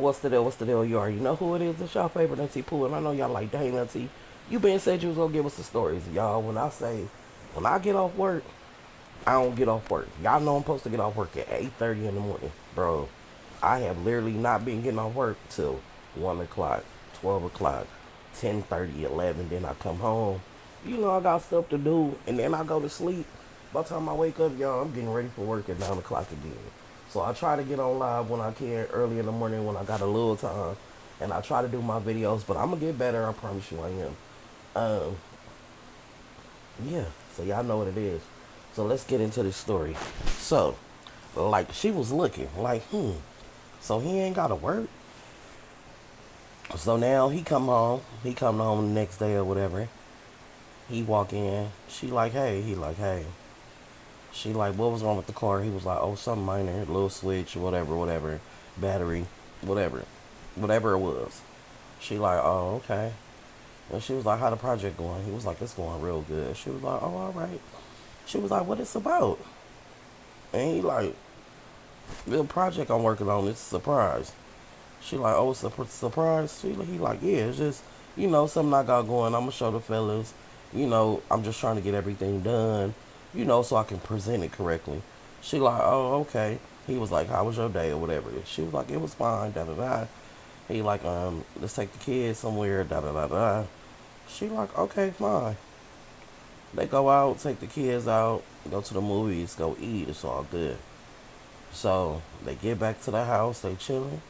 What's the deal? What's the deal? You already know who it is. It's y'all favorite Auntie Pooh, and I know y'all like, dang Auntie, you been said you was gonna give us the stories, y'all. When I get off work, I don't get off work. Y'all know I'm supposed to get off work at 8:30 in the morning, bro. I have literally not been getting off work till 1 o'clock, 12 o'clock, 10:30, 11. Then I come home. You know I got stuff to do, and then I go to sleep. By the time I wake up, y'all, I'm getting ready for work at 9 o'clock again. So I try to get on live when I can early in the morning when I got a little time, and I try to do my videos. But I'm gonna get better. I promise you, I am. Um, yeah. So y'all know what it is. So let's get into this story. So, like, she was looking like, so he ain't gotta work. So now he come home. He come home the next day or whatever. He walk in. She like, hey. He like, hey. She like, what was wrong with the car? He was like, oh, something minor, little switch, whatever, whatever, battery, whatever, whatever it was. She like, oh, okay. And she was like, how the project going? He was like, it's going real good. She was like, oh, all right. She was like, what it's about? And he like, the project I'm working on, it's a surprise. She like, oh, it's a surprise. He like, yeah, it's just, something I got going. I'm gonna show the fellas. I'm just trying to get everything done. So I can present it correctly. She like, oh, okay. He was like, how was your day or whatever. She was like, it was fine. Da da da. He like, let's take the kids somewhere. Da da da da. She like, okay, fine. They go out, take the kids out, go to the movies, go eat. It's all good. So they get back to the house. They chilling.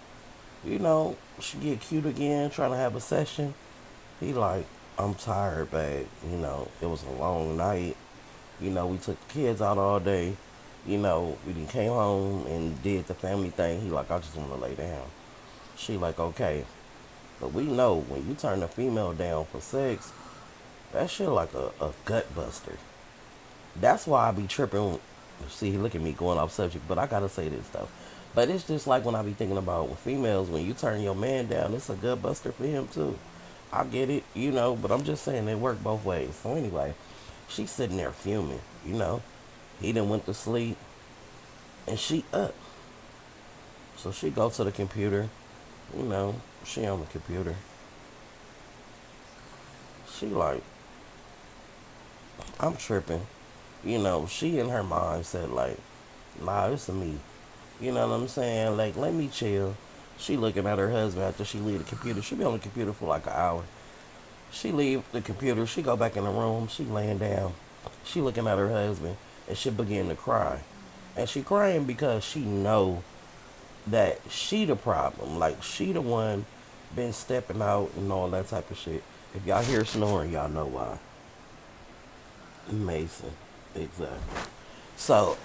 She get cute again, trying to have a session. He like, I'm tired, babe. It was a long night. We took the kids out all day. We done came home and did the family thing. He like, I just want to lay down. She like, okay. But we know when you turn a female down for sex, that shit like a gut buster. That's why I be tripping. See, look at me going off subject, but I gotta say this though. But it's just like when I be thinking about with females, when you turn your man down, it's a gut buster for him too. I get it, but I'm just saying it work both ways. So anyway, she's sitting there fuming, He done went to sleep and she up. So she go to the computer, you know, she on the computer. She like, I'm tripping. She in her mind said like, nah, it's a me. You know what I'm saying? Like, let me chill. She looking at her husband after she leave the computer. She be on the computer for like an hour. She leave the computer. She go back in the room. She laying down. She looking at her husband, and she begin to cry. And she crying because she know that she the problem. Like, she the one been stepping out and all that type of shit. If y'all hear snoring, y'all know why. Mason. Exactly. So,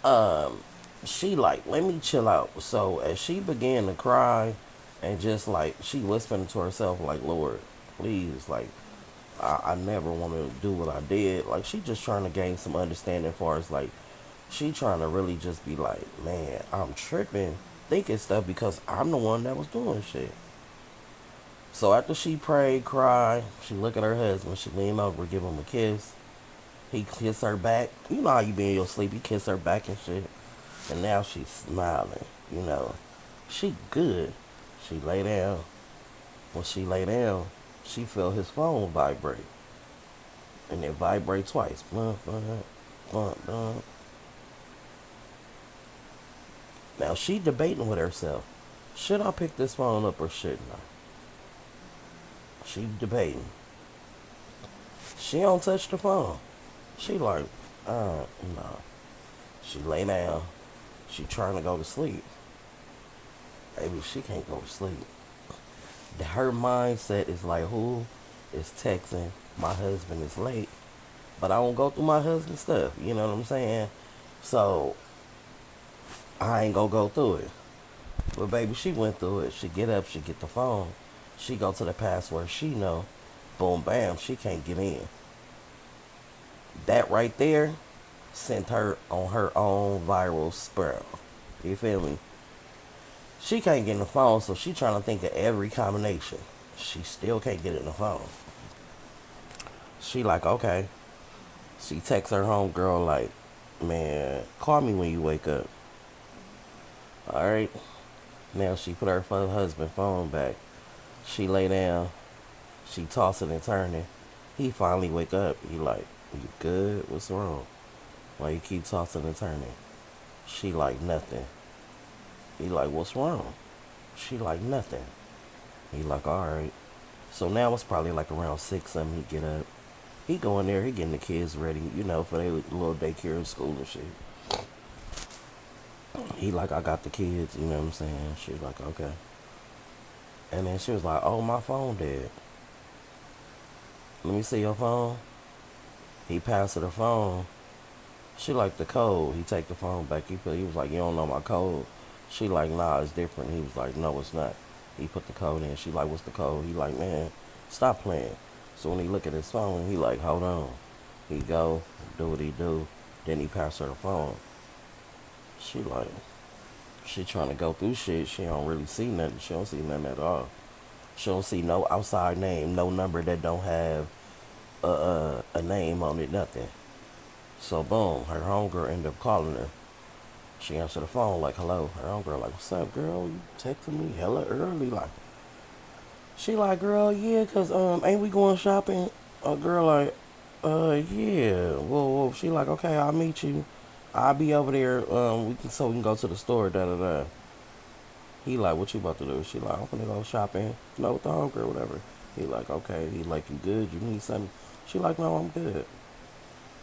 um, she like, let me chill out. So as she began to cry and just like she whispering to herself like, Lord, please, like I never want to do what I did. Like she just trying to gain some understanding as far as like she trying to really just be like, man, I'm tripping, thinking stuff because I'm the one that was doing shit. So after she prayed, cried, she look at her husband, she lean over, give him a kiss. He kiss her back. You know how you be in your sleep, you kiss her back and shit. And now she's smiling. She good. She lay down. When she lay down, she felt his phone vibrate. And it vibrate twice. Blunt, blunt, blunt, blunt. Now she debating with herself. Should I pick this phone up or shouldn't I? She debating. She don't touch the phone. She like, no. She lay down. She trying to go to sleep. Baby, she can't go to sleep. Her mindset is like, who is texting? My husband is late, but I don't go through my husband's stuff. You know what I'm saying? So I ain't gonna go through it. But baby, she went through it. She get up, she get the phone, she go to the password. She know, boom, bam, she can't get in. That right there sent her on her own viral spiral. You feel me? She can't get in the phone, so she trying to think of every combination. She still can't get in the phone. She like, okay. She texts her homegirl like, man, call me when you wake up. Alright? Now she put her husband phone back. She lay down. She tossing and turning. He finally wake up. He like, you good? What's wrong? Why you keep tossing and turning? She like nothing. He like, what's wrong? She like nothing. He like, all right. So now it's probably like around 6 something. He get up. He go in there. He getting the kids ready, for their little daycare and school and shit. He like, I got the kids. You know what I'm saying? She like, okay. And then she was like, oh, my phone dead. Let me see your phone. He passed her the phone. She like the code. He take the phone back. He was like, you don't know my code. She like, nah, it's different. He was like, no, it's not. He put the code in. She like, what's the code? He like, man, stop playing. So when he look at his phone, he like, hold on. He go, do what he do. Then he pass her the phone. She like, she trying to go through shit. She don't really see nothing. She don't see nothing at all. She don't see no outside name, no number that don't have a name on it, nothing. So boom, her homegirl ended up calling her. She answered the phone like, hello. Her homegirl like, what's up, girl? You texting me hella early, like. She like, girl, yeah, cause ain't we going shopping? A girl like, yeah. Well, she like, okay, I'll meet you. I'll be over there. We can go to the store. Da da da. He like, what you about to do? She like, I'm gonna go shopping. No, with the homegirl, whatever. He like, okay. He like, you good? You need something? She like, no, I'm good.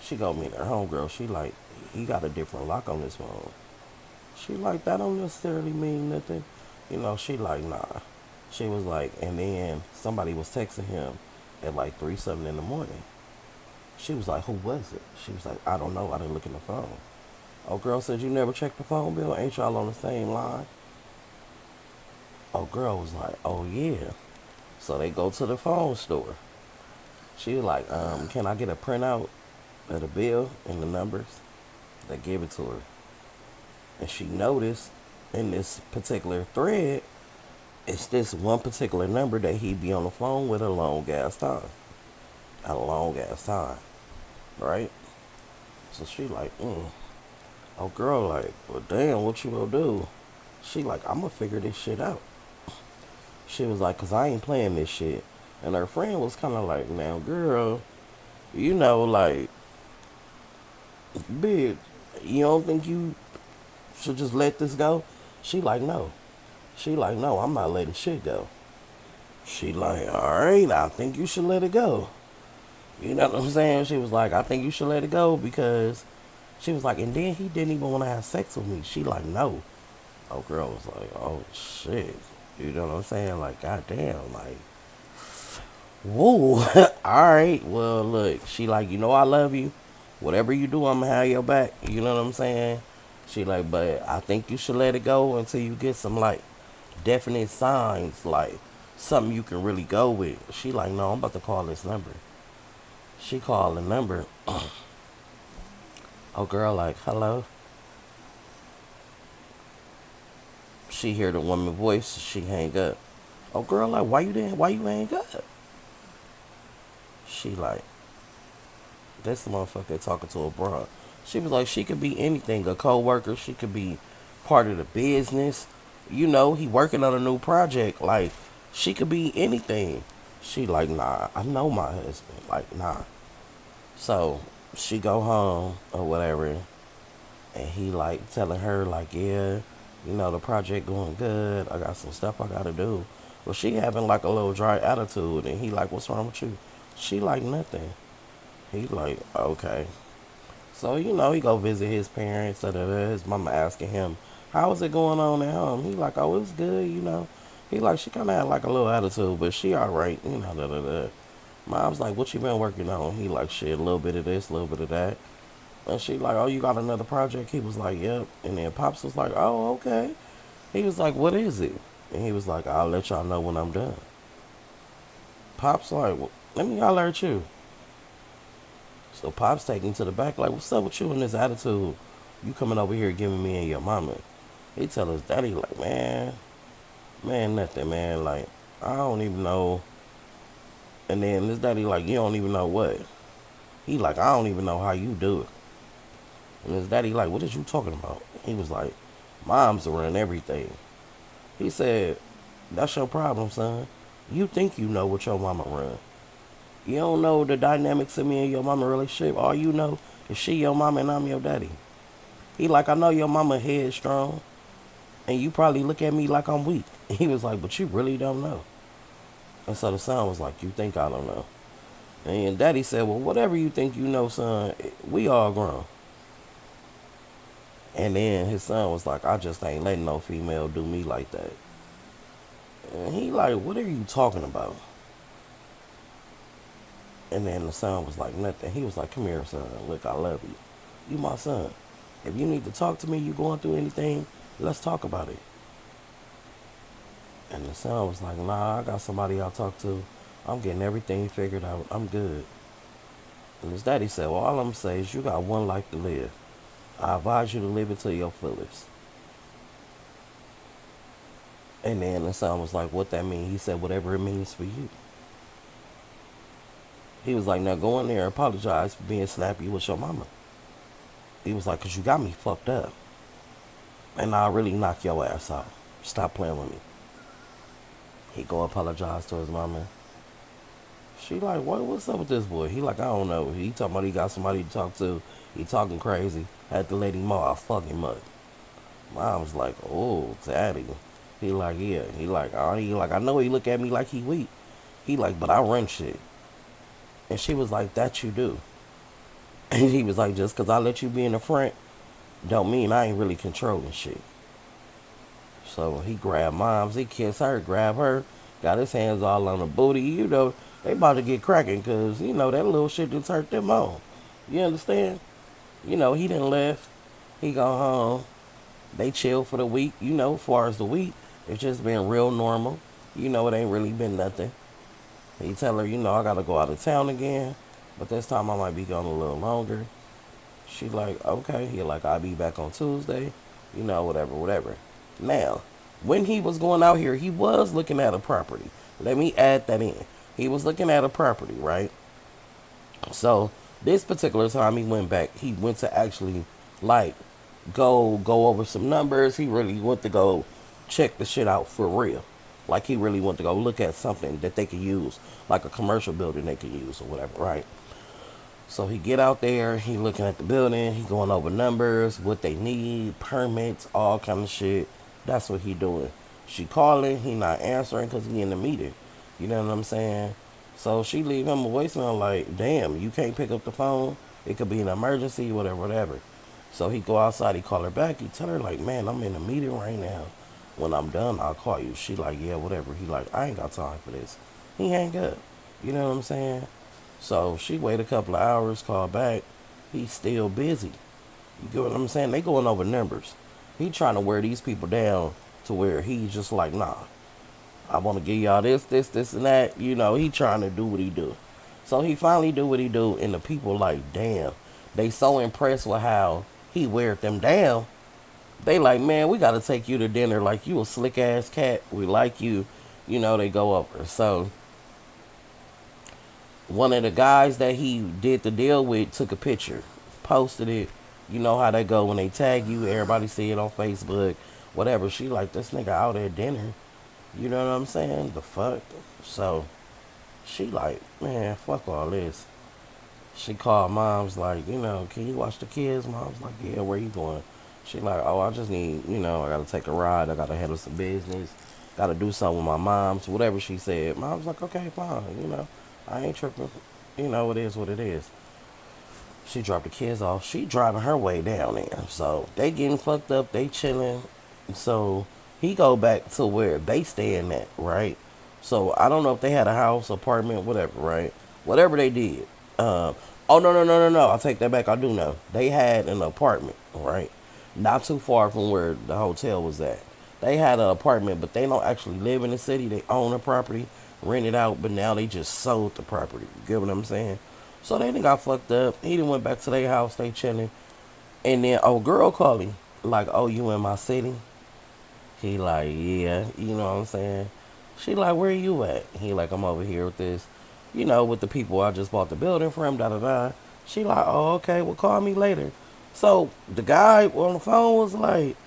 She go meet her homegirl. She like, he got a different lock on his phone. She like, that don't necessarily mean nothing. She like, nah. She was like, and then somebody was texting him at like 3 something in the morning. She was like, who was it? She was like, I don't know. I didn't look in the phone. Oh, girl said, you never checked the phone bill? Ain't y'all on the same line? Oh, girl was like, oh, yeah. So they go to the phone store. She was like, can I get a printout of the bill and the numbers? They give it to her. And she noticed in this particular thread, it's this one particular number that he be on the phone with a long ass time. A long ass time. Right? So she like, Oh, girl, like, well, damn, what you gonna do? She like, I'm gonna figure this shit out. She was like, cause I ain't playing this shit. And her friend was kind of like, now, girl, like, big, you don't think you should just let this go? She like, no. She like, no, I'm not letting shit go. She like, all right, I think you should let it go. You know what I'm saying? She was like, I think you should let it go because she was like, and then he didn't even want to have sex with me. She like, no. Oh, girl was like, oh, shit. You know what I'm saying? Like, goddamn, like, whoa. All right. Well, look, she like, I love you. Whatever you do, I'm going to have your back. You know what I'm saying? She like, but I think you should let it go until you get some, like, definite signs, like, something you can really go with. She like, no, I'm about to call this number. She called the number. Oh, girl, like, hello. She hear the woman voice. She hang up. Oh, girl, like, why you hang up? She like, this motherfucker talking to a broad. She was like, she could be anything. A co-worker. She could be part of the business. He working on a new project. Like, she could be anything. She like, nah, I know my husband. Like, nah. So she go home or whatever, and he like telling her like, yeah, the project going good. I got some stuff I gotta do. Well, she having like a little dry attitude, and he like, what's wrong with you? She like nothing. He like, okay. So he go visit his parents. His mama asking him, how is it going on at home? He like, oh, it's good. He like, she kind of had like a little attitude, but she all right. Da da da. Mom's like, what you been working on? He like, shit, a little bit of this, a little bit of that. And she like, oh, you got another project? He was like, yep. And then Pops was like, oh, okay. He was like, what is it? And he was like, I'll let y'all know when I'm done. Pops like, well, let me holler at you. So Pops taking him to the back like, what's up with you and this attitude? You coming over here giving me and your mama. He tell his daddy like, man, nothing, man. Like, I don't even know. And then his daddy like, you don't even know what? He like, I don't even know how you do it. And his daddy like, what is you talking about? He was like, mom's run everything. He said, that's your problem, son. You think you know what your mama run. You don't know the dynamics of me and your mama relationship. All you know is she your mama and I'm your daddy. He like, I know your mama headstrong, and you probably look at me like I'm weak. He was like, but you really don't know. And so the son was like, you think I don't know? And daddy said, well, whatever you think you know, son, we all grown. And then his son was like, I just ain't letting no female do me like that. And he like, what are you talking about? And then the son was like, nothing. He was like, come here, son. Look, I love you. You my son. If you need to talk to me, you going through anything, let's talk about it. And the son was like, nah, I got somebody I'll talk to. I'm getting everything figured out. I'm good. And his daddy said, well, all I'm saying is you got one life to live. I advise you to live it to your fullest. And then the son was like, what that mean? He said, whatever it means for you. He was like, now go in there and apologize for being snappy with your mama. He was like, because you got me fucked up. And I'll really knock your ass out. Stop playing with me. He go apologize to his mama. She like, what's up with this boy? He like, I don't know. He talking about he got somebody to talk to. He talking crazy. Had to let him know I fuck him up. Mom's like, oh, daddy. He like, yeah. He like, I know he look at me like he weak. He like, but I run shit. And she was like, that you do. And he was like, just because I let you be in the front, don't mean I ain't really controlling shit. So he grabbed moms, he kissed her, grabbed her, got his hands all on the booty. You know, they about to get cracking because, you know, that little shit just hurt them on. You understand? You know, he done left. He go home. They chill for the week. You know, as far as the week, it's just been real normal. You know, it ain't really been nothing. He tell her, you know, I got to go out of town again. But this time I might be gone a little longer. She like, okay. He like, I'll be back on Tuesday. You know, whatever. Now, when he was going out here, he was looking at a property. Let me add that in. He was looking at a property, right? So, this particular time he went back, he went to actually, like, go over some numbers. He really went to go check the shit out for real. Like, he really went to go look at something that they could use, like a commercial building they could use or whatever, right? So he get out there, he looking at the building, he going over numbers, what they need, permits, all kind of shit. That's what he doing. She calling, he not answering because he in the meeting. You know what I'm saying? So she leave him a voicemail like, damn, you can't pick up the phone. It could be an emergency, whatever. So he go outside, he call her back, he tell her like, man, I'm in a meeting right now. When I'm done, I'll call you. She like, yeah, whatever. He like, I ain't got time for this. He hang up. You know what I'm saying? So she wait a couple of hours, call back. He's still busy. You get what I'm saying? They going over numbers. He trying to wear these people down to where he's just like, nah, I want to give y'all this, and that. You know, he trying to do what he do. So he finally do what he do, and the people like, damn. They so impressed with how he wear them down. They like, man, we got to take you to dinner. Like, you a slick ass cat. We like you. You know, they go over. So one of the guys that he did the deal with took a picture, posted it. You know how they go when they tag you, everybody see it on Facebook, whatever. She like, this nigga out at dinner. You know what I'm saying? The fuck? So she like, man, fuck all this. She called mom's like, you know, can you watch the kids? Mom's like, yeah, where you going? She like, oh, I just need, you know, I gotta take a ride. I gotta handle some business. Gotta do something with my mom's, whatever she said. Mom's like, okay, fine, you know. I ain't tripping. You know, it is what it is. She dropped the kids off. She driving her way down there. So they getting fucked up. They chilling. So he go back to where they staying at, right? So I don't know if they had a house, apartment, whatever, right? Whatever they did. Oh no. I'll take that back. I do know. They had an apartment, right? Not too far from where the hotel was at. They had an apartment, but they don't actually live in the city. They own a property, rent it out, but now they just sold the property. You get what I'm saying? So they done got fucked up. He done went back to their house. They chilling. And then old girl called him. Like, oh, you in my city? He like, yeah. You know what I'm saying? She like, where you at? He like, I'm over here with this, you know, with the people I just bought the building from, da. She like, oh, okay, well, call me later. So the guy on the phone was like,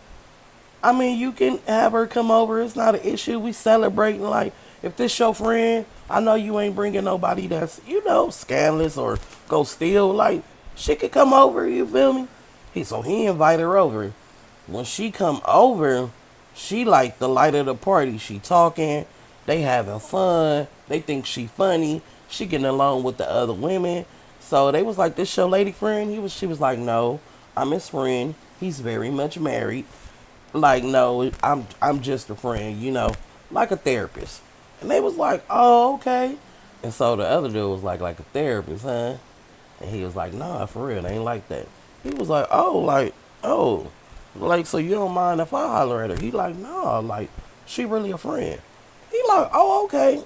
I mean, you can have her come over. It's not an issue. We celebrating. Like, if this your friend, I know you ain't bringing nobody that's, scandalous or go steal. Like, she could come over. You feel me? So he invited her over. When she come over, she like the light of the party. She talking. They having fun. They think she funny. She getting along with the other women. So they was like, "This your lady friend?" She was like, "No, I'm his friend. He's very much married." Like, no, I'm just a friend, like a therapist. And they was like, "Oh, okay." And so the other dude was like a therapist, huh? And he was like, "Nah, for real, it ain't like that." He was like, oh, like, so you don't mind if I holler at her?" He like, "Nah, like, she really a friend." He like, "Oh, okay."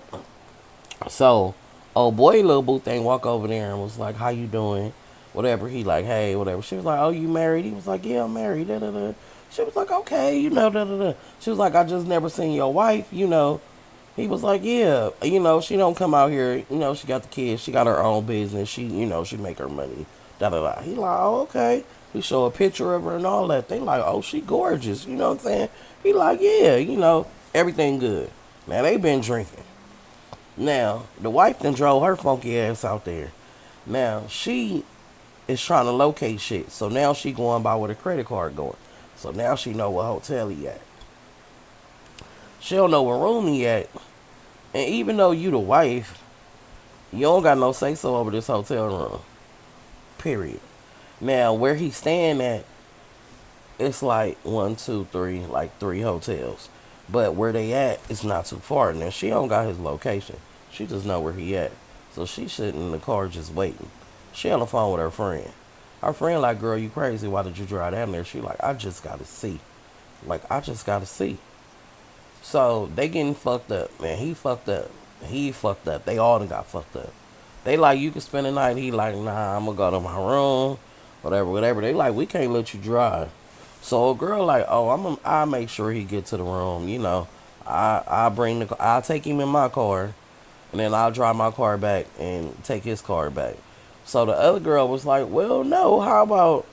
So, oh boy, little boo thing walk over there and was like, "How you doing?" Whatever. He like, "Hey," whatever. She was like, "Oh, you married?" He was like, "Yeah, I'm married." Da da da. She was like, "Okay, da da da." She was like, "I just never seen your wife." He was like, "Yeah, she don't come out here. She got the kids. She got her own business. She make her money. Da da da." He like, "Oh, okay." He show a picture of her and all that. They like, "Oh, she gorgeous." You know what I'm saying? He like, "Yeah, everything good." Now they been drinking. Now, the wife then drove her funky ass out there. Now, she is trying to locate shit. So now she going by where the credit card going. So now she know what hotel he at. She don't know what room he at. And even though you the wife, you don't got no say so over this hotel room. Period. Now, where he staying at, it's like one, two, three, like three hotels. But where they at, it's not too far. Now, she don't got his location. She just know where he at. So she sitting in the car just waiting. She on the phone with her friend. Her friend like, "Girl, you crazy. Why did you drive down there?" She like, "I just gotta see. Like, I just gotta see." So they getting fucked up, man. He fucked up. He fucked up. They all done got fucked up. They like, "You can spend the night." He like, "Nah, I'm gonna go to my room." Whatever, whatever. They like, "We can't let you drive." So a girl like, "Oh, I make sure he get to the room. I'll take him in my car, and then I'll drive my car back and take his car back." So the other girl was like, "Well, no. How about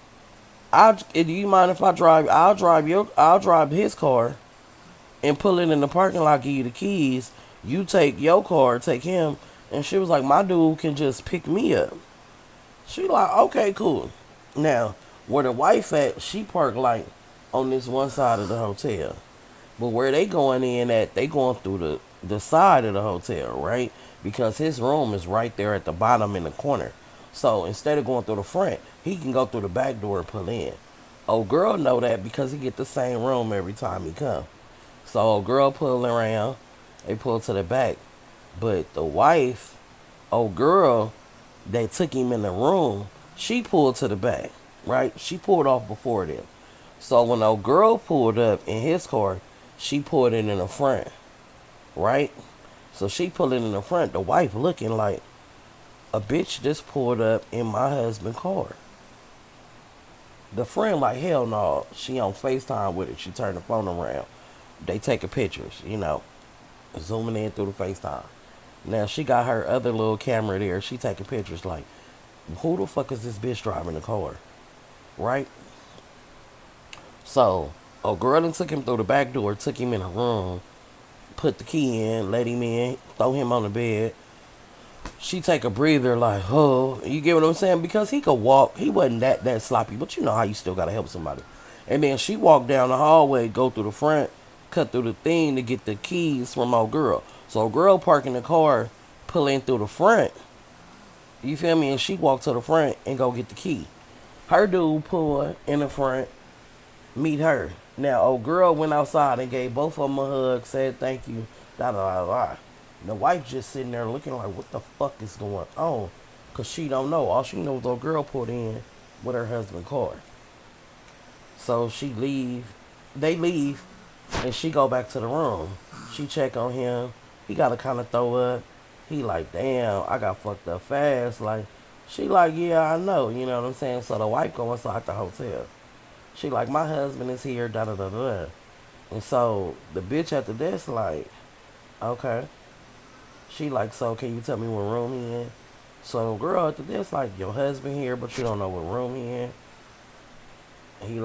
do you mind if I drive? I'll drive his car and pull it in the parking lot. Give you the keys. You take your car, take him." And she was like, "My dude can just pick me up." She like, "Okay, cool." Now, where the wife at, she parked like on this one side of the hotel. But where they going in at, they going through the side of the hotel, right? Because his room is right there at the bottom in the corner. So instead of going through the front, he can go through the back door and pull in. Oh girl know that because he get the same room every time he come. So old girl pull around, they pull to the back. But the wife, old girl, that took him in the room, she pulled to the back, right? She pulled off before them. So when old girl pulled up in his car, she pulled it in the front, right? So she pulled it in the front. The wife looking like a bitch just pulled up in my husband's car. The friend like, "Hell no." She on FaceTime with it. She turned the phone around. They taking pictures, zooming in through the FaceTime. Now she got her other little camera there. She taking pictures like, who the fuck is this bitch driving the car? Right? So, a girl then took him through the back door, took him in a room, put the key in, let him in, throw him on the bed. She take a breather like, "Oh," you get what I'm saying? Because he could walk. He wasn't that sloppy, but you know how you still gotta help somebody. And then she walked down the hallway, go through the front, cut through the thing to get the keys from old girl. So girl parking the car, pull in through the front. You feel me? And she walked to the front and go get the key. Her dude pull in the front, meet her. Now, old girl went outside and gave both of them a hug, said thank you, da da da da. The wife just sitting there looking like, what the fuck is going on? Because she don't know. All she knows, old girl pulled in with her husband's car. So she leave. They leave, and she go back to the room. She check on him. He got to kind of throw up. He like, "Damn, I got fucked up fast." Like, she like, "Yeah, I know." You know what I'm saying? So the wife go inside the hotel. She like, "My husband is here, da da da da." And so the bitch at the desk like, "Okay." She like, "So can you tell me what room he in?" So the girl at the desk like, "Your husband here, but you don't know what room he in." She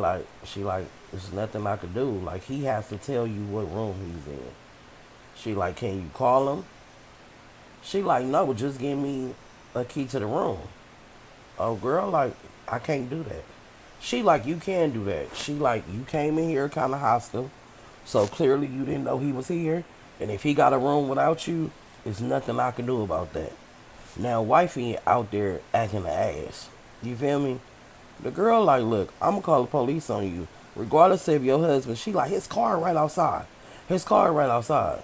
like, there's nothing I could do. Like, he has to tell you what room he's in. She like, can you call him? She like, no, just give me a key to the room. Oh, girl, like, I can't do that. She like, you can do that. She like, you came in here kind of hostile, so clearly you didn't know he was here. And if he got a room without you, there's nothing I can do about that. Now, wifey out there acting the ass. You feel me? The girl like, look, I'm gonna call the police on you, regardless of your husband. She like, his car right outside. His car right outside.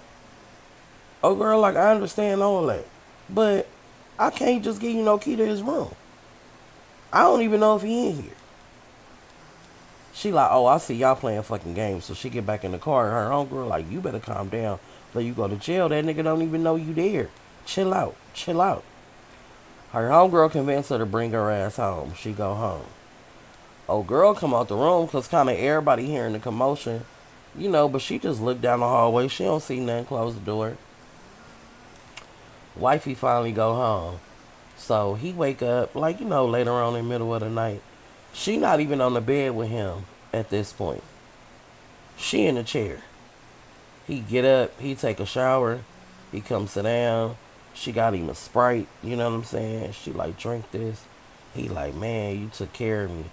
Oh, girl, like, I understand all that, but I can't just give you no key to his room. I don't even know if he in here. She like, oh, I see y'all playing fucking games. So she get back in the car. Her homegirl like, you better calm down. Let you go to jail. That nigga don't even know you there. Chill out. Chill out. Her homegirl convinced her to bring her ass home. She go home. Oh, girl come out the room because kind of everybody hearing the commotion. You know, but she just looked down the hallway. She don't see nothing. Close the door. Wifey finally go home. So he wake up, like, you know, later on in the middle of the night. She not even on the bed with him at this point. She in the chair. He get up, he take a shower, he come sit down. She got him a Sprite, you know what I'm saying? She like, drink this. He like, man, you took care of me.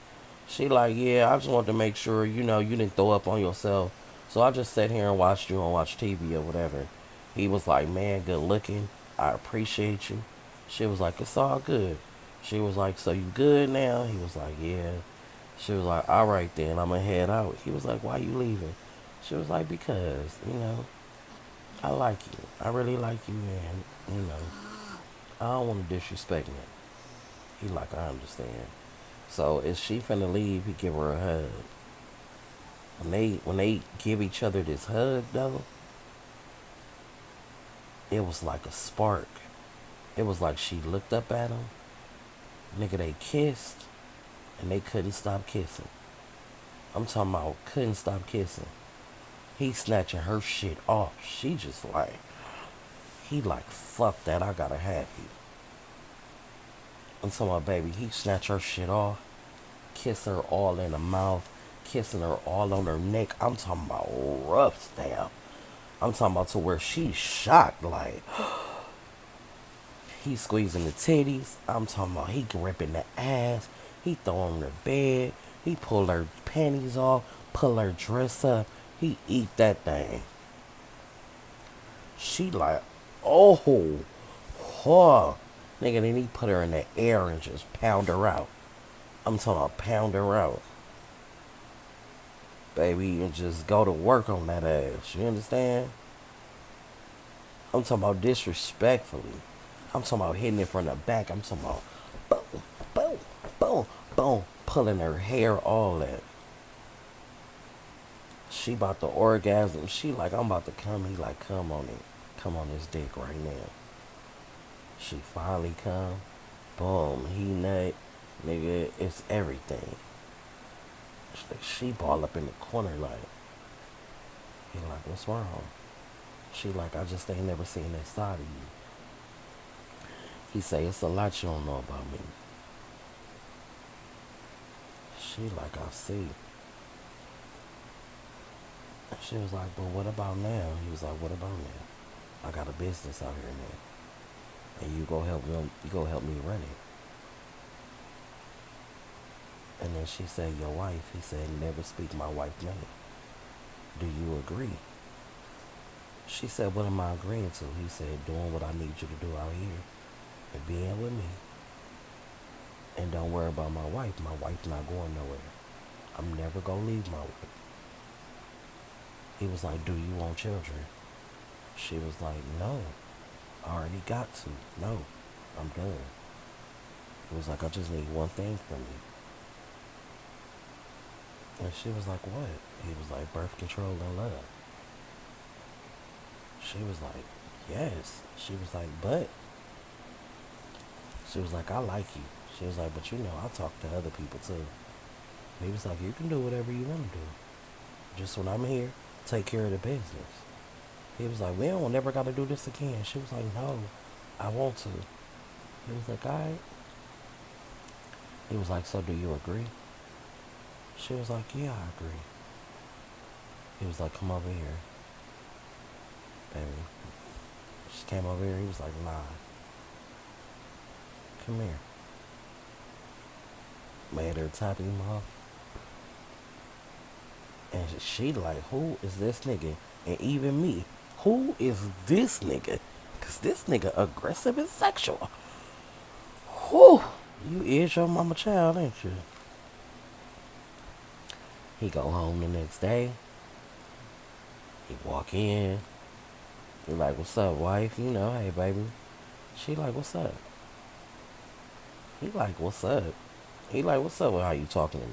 She like, yeah, I just wanted to make sure, you know, you didn't throw up on yourself. So I just sat here and watched you and watched TV or whatever. He was like, man, good looking. I appreciate you. She was like, it's all good. She was like, so you good now? He was like, yeah. She was like, all right then, I'm gonna head out. He was like, why you leaving? She was like, because, you know, I like you. I really like you, and, you know, I don't want to disrespect me. He like, I understand. So if she finna leave, he give her a hug. When they give each other this hug though, it was like a spark. It was like she looked up at him. Nigga, they kissed, and they couldn't stop kissing. I'm talking about couldn't stop kissing. He snatching her shit off. She just like, he like, fuck that, I gotta have you. I'm talking about, baby, he snatch her shit off, kiss her all in the mouth, kissing her all on her neck. I'm talking about rough stab. I'm talking about to where she's shocked, like, he squeezing the titties. I'm talking about he gripping the ass. He throwing her bed. He pull her panties off, pull her dress up. He eat that thing. She like, oh, huh. Nigga, then he put her in the air and just pound her out. I'm talking about pound her out. Baby, and just go to work on that ass. You understand? I'm talking about disrespectfully. I'm talking about hitting it from the back. I'm talking about boom, boom, boom, boom. Pulling her hair, all that. She about to orgasm. She like, I'm about to come. He like, come on it. Come on this dick right now. She finally come. Boom. He nut. Nigga, it's everything. She ball up in the corner like, he like, what's wrong? She like, I just ain't never seen that side of you. He say, it's a lot you don't know about me. She like, I see. She was like, but what about now? He was like, what about now? I got a business out here now. And you go help me run it. And then she said, your wife, he said, never speak my wife's name. Do you agree? She said, what am I agreeing to? He said, doing what I need you to do out here and being with me. And don't worry about my wife. My wife's not going nowhere. I'm never going to leave my wife. He was like, do you want children? She was like, no. I already got to. No, I'm done. He was like, I just need one thing from you. And she was like, what? He was like, birth control and love. She was like, yes. She was like, but. She was like, I like you. She was like, but you know, I talk to other people too. He was like, you can do whatever you want to do. Just when I'm here, take care of the business. He was like, we don't never got to do this again. She was like, no, I want to. He was like, all right. He was like, so do you agree? She was like, yeah, I agree. He was like, come over here, baby. She came over here. He was like, nah, come here. Made her top him off. And she like, who is this nigga? And even me, who is this nigga? Cause this nigga aggressive and sexual. Whew. You is your mama child, ain't you? He go home the next day. He walk in. He like, what's up, wife? You know, hey, baby. She like, what's up? He like, what's up? He like, what's up with how you talking to me?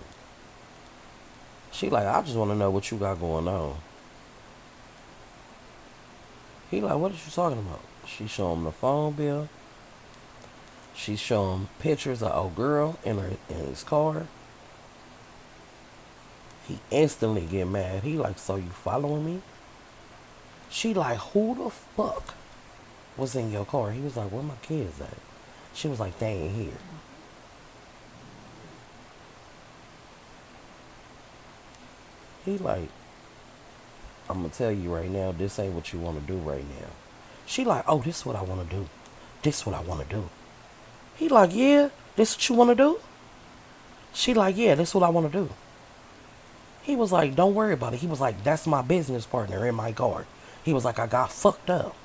She like, I just want to know what you got going on. He like, what are you talking about? She show him the phone bill. She show him pictures of old girl in his car. He instantly get mad. He like, so you following me? She like, who the fuck was in your car? He was like, where my kids at? She was like, they ain't here. He like, I'm gonna tell you right now, this ain't what you wanna do right now. She like, oh, this is what I wanna do. This is what I wanna do. He like, yeah, this what you wanna do? She like, yeah, this is what I wanna do. He was like, don't worry about it. He was like, that's my business partner in my car. He was like, I got fucked up.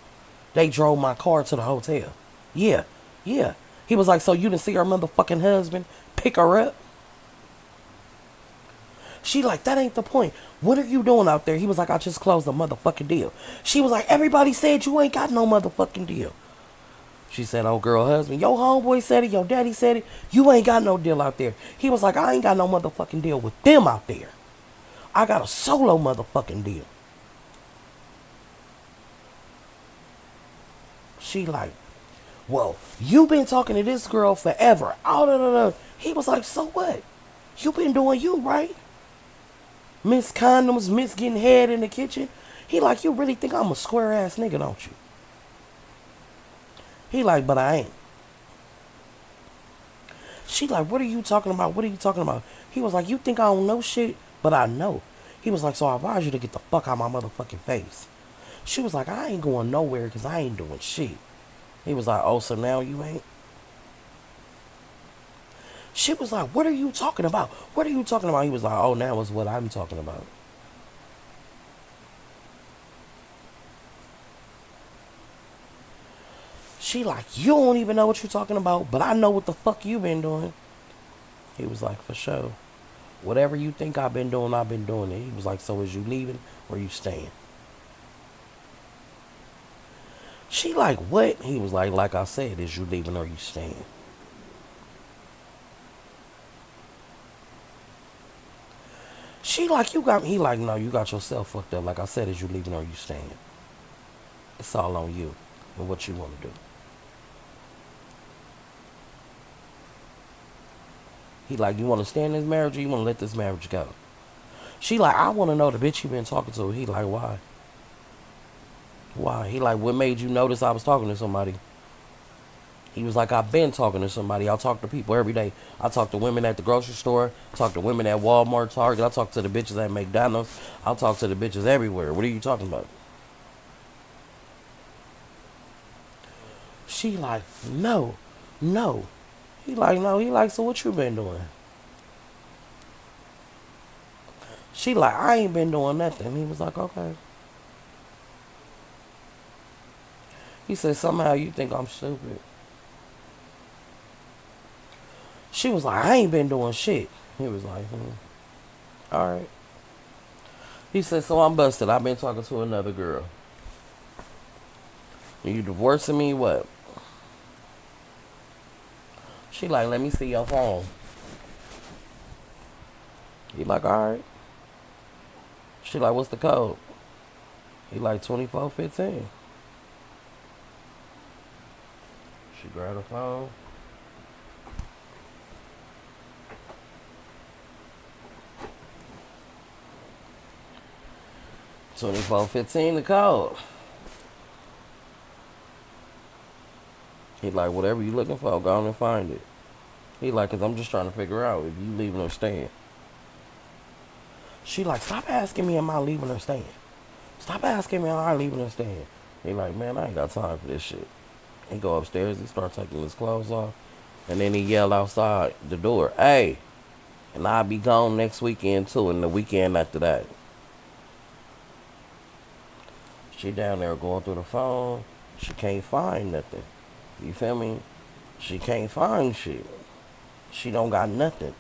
They drove my car to the hotel. Yeah, yeah. He was like, so you didn't see her motherfucking husband pick her up? She like, that ain't the point. What are you doing out there? He was like, I just closed the motherfucking deal. She was like, everybody said you ain't got no motherfucking deal. She said, oh girl husband, your homeboy said it, your daddy said it. You ain't got no deal out there. He was like, I ain't got no motherfucking deal with them out there. I got a solo motherfucking deal. She like, well, you been talking to this girl forever. Oh, no, no, no. He was like, so what? You been doing you, right? Miss condoms, miss getting head in the kitchen. He like, you really think I'm a square ass nigga, don't you? He like, but I ain't. She like, what are you talking about? What are you talking about? He was like, you think I don't know shit? But I know. He was like, so I advise you to get the fuck out of my motherfucking face. She was like, I ain't going nowhere because I ain't doing shit. He was like, oh, so now you ain't? She was like, what are you talking about? What are you talking about? He was like, oh, now is what I'm talking about. She like, you don't even know what you're talking about, but I know what the fuck you been doing. He was like, for sure. Whatever you think I've been doing it. He was like, so is you leaving or you staying? She like, what? He was like I said, is you leaving or you staying? She like, you got me. He like, no, you got yourself fucked up. Like I said, is you leaving or you staying? It's all on you and what you want to do. He like, you want to stay in this marriage or you want to let this marriage go? She like, I want to know the bitch you been talking to. He like, why? Why? He like, what made you notice I was talking to somebody? He was like, I've been talking to somebody. I talk to people every day. I talk to women at the grocery store. I talk to women at Walmart, Target. I talk to the bitches at McDonald's. I talk to the bitches everywhere. What are you talking about? She like, no, no. He like, no. He like, so what you been doing? She like, I ain't been doing nothing. He was like, okay. He said, somehow you think I'm stupid. She was like, I ain't been doing shit. He was like, all right. He said, so I'm busted. I've been talking to another girl. You divorcing me? What? She like, let me see your phone. He like, all right. She like, what's the code? He like, 2415. She grabbed her phone. $24.15 the code. He like, whatever you looking for, go on and find it. He like, cause I'm just trying to figure out if you leaving or staying. She like, stop asking me am I leaving or staying. Stop asking me am I leaving or staying. He like, man, I ain't got time for this shit. He go upstairs, he start taking his clothes off, and then he yell outside the door, hey, and I'll be gone next weekend too, and the weekend after that. She down there going through the phone, she can't find nothing. You feel me? She can't find shit. She don't got nothing.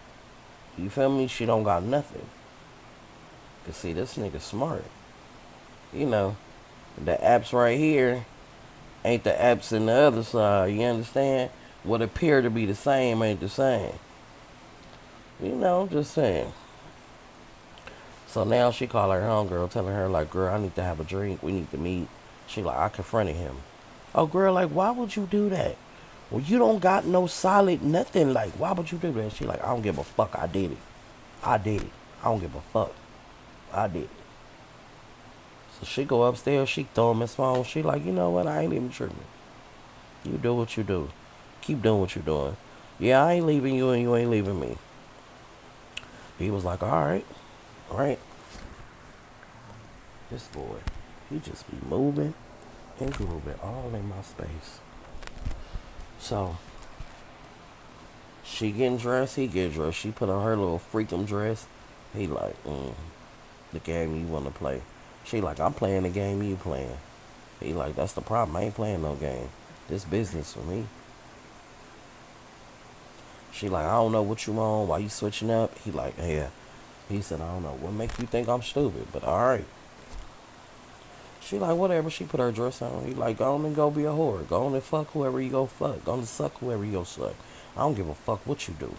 You feel me? She don't got nothing. Cause see, this nigga smart. You know, the apps right here ain't the apps in the other side. You understand? What appear to be the same ain't the same. You know, just saying. So now she call her homegirl, telling her like, girl, I need to have a drink. We need to meet. She like, I confronted him. Oh, girl, like, why would you do that? Well, you don't got no solid nothing. Like, why would you do that? She like, I don't give a fuck. I did it. I did it. I don't give a fuck. I did it. So she go upstairs. She throw him his phone. She like, you know what? I ain't even tripping. You do what you do. Keep doing what you're doing. Yeah, I ain't leaving you and you ain't leaving me. He was like, all right. All right. This boy, he just be moving and grooving all in my space. So she getting dressed, he get dressed. She put on her little freakum dress. He like, the game you want to play. She like, I'm playing the game you playing. He like, that's the problem. I ain't playing no game. This business for me. She like, I don't know what you on. Why you switching up? He like, yeah. He said, I don't know. What make you think I'm stupid? But all right. She like, whatever. She put her dress on. He like, go on and go be a whore. Go on and fuck whoever you go fuck. Go on and suck whoever you go suck. I don't give a fuck what you do.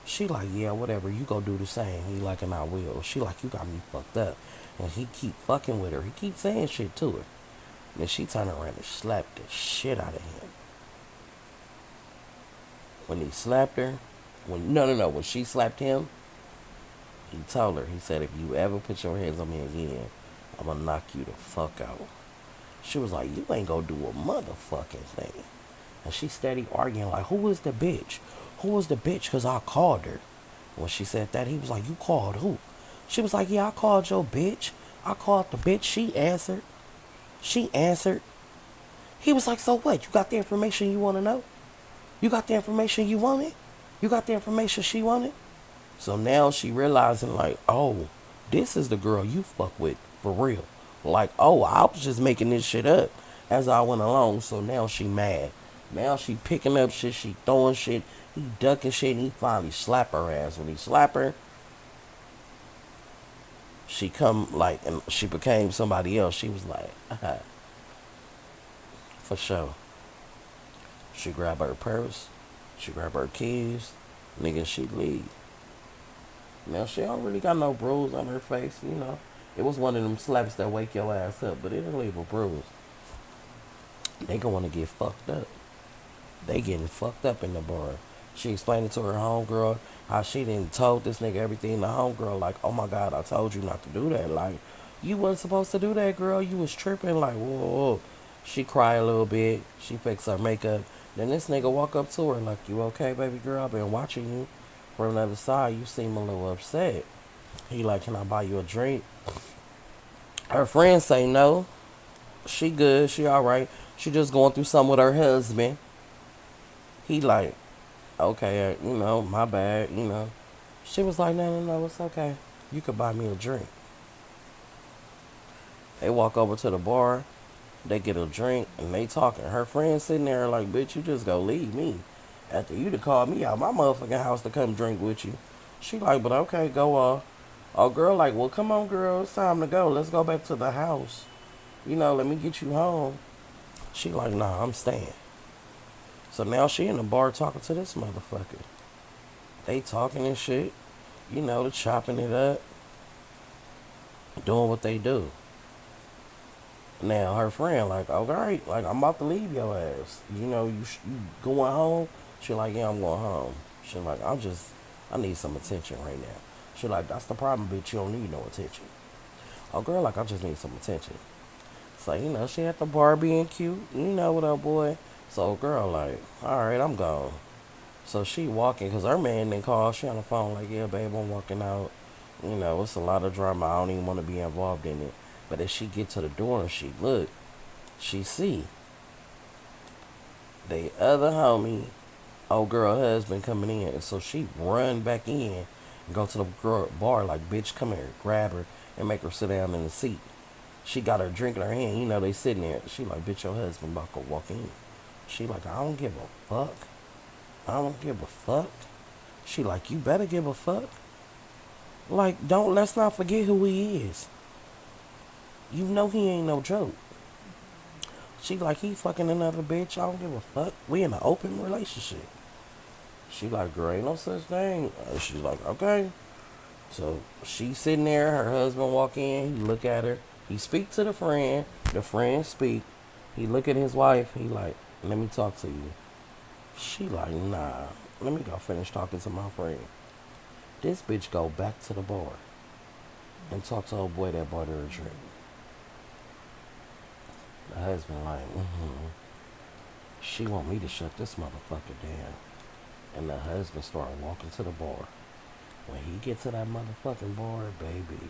She like, yeah, whatever. You go do the same. He like, and I will. She like, you got me fucked up. And he keep fucking with her. He keep saying shit to her. And then she turned around and slapped the shit out of him. When he slapped her, when she slapped him, he told her, he said, if you ever put your hands on me again, I'm gonna knock you the fuck out. She was like, you ain't gonna do a motherfucking thing. And she steady arguing like, who was the bitch? Who was the bitch? Because I called her. When she said that, he was like, you called who? She was like, yeah, I called your bitch. I called the bitch. She answered. She answered. He was like, so what? You got the information you want to know? You got the information you wanted? You got the information she wanted? So now she realizing like, oh, this is the girl you fuck with for real. Like, oh, I was just making this shit up as I went along. So now she mad. Now she picking up shit, she throwing shit, he ducking shit, and he finally slap her ass. When he slap her, she come like, and she became somebody else. She was like, for sure. She grab her purse, she grab her keys, nigga, she leave. Now she don't really got no bruise on her face, you know. It was one of them slaps that wake your ass up, but it didn't leave a bruise. They gonna get fucked up. They getting fucked up in the bar. She explained it to her homegirl how she didn't told this nigga everything. The homegirl like, oh my god, I told you not to do that. Like, you wasn't supposed to do that, girl. You was tripping. Like, whoa, whoa. She cried a little bit. She fixed her makeup. Then this nigga walk up to her like, you okay, baby girl? I've been watching you from the other side. You seem a little upset. He like, can I buy you a drink? Her friends say no. She good. She all right. She just going through something with her husband. He like, okay, my bad. She was like, no, no, no, it's okay. You could buy me a drink. They walk over to the bar. They get a drink and they talking. Her friend sitting there like, bitch, you just go leave me. After you to call me out my motherfucking house to come drink with you. She like, but okay, go off. Oh, girl like, well, come on, girl. It's time to go. Let's go back to the house. Let me get you home. She like, nah, I'm staying. So now she in the bar talking to this motherfucker. They talking and shit. They chopping it up. Doing what they do. Now her friend like, all right, like I'm about to leave your ass. You going home? She like, yeah, I'm going home. She like, I need some attention right now. She like, that's the problem, bitch. You don't need no attention. Oh, girl, like I just need some attention. So she at the bar being cute. What up, boy? So girl like, all right, I'm gone. So she walking because her man didn't call. She on the phone like, yeah, babe, I'm walking out. You know, it's a lot of drama. I don't even want to be involved in it. But as she get to the door and she look, she see the other homie, old girl husband coming in. So she run back in and go to the girl bar like, bitch, come here, grab her and make her sit down in the seat. She got her drink in her hand. You know, they sitting there. She like, bitch, your husband about to walk in. She like, I don't give a fuck. I don't give a fuck. She like, you better give a fuck. Like, let's not forget who he is. You know he ain't no joke. She like, he fucking another bitch. I don't give a fuck. We in an open relationship. She like, girl, ain't no such thing. She's like, okay. So she sitting there. Her husband walk in. He look at her. He speak to the friend. The friend speak. He look at his wife. He like, let me talk to you. She like, nah. Let me go finish talking to my friend. This bitch go back to the bar and talk to old boy that bought her a drink. The husband like, she want me to shut this motherfucker down. And the husband started walking to the bar. When he get to that motherfucking bar, baby,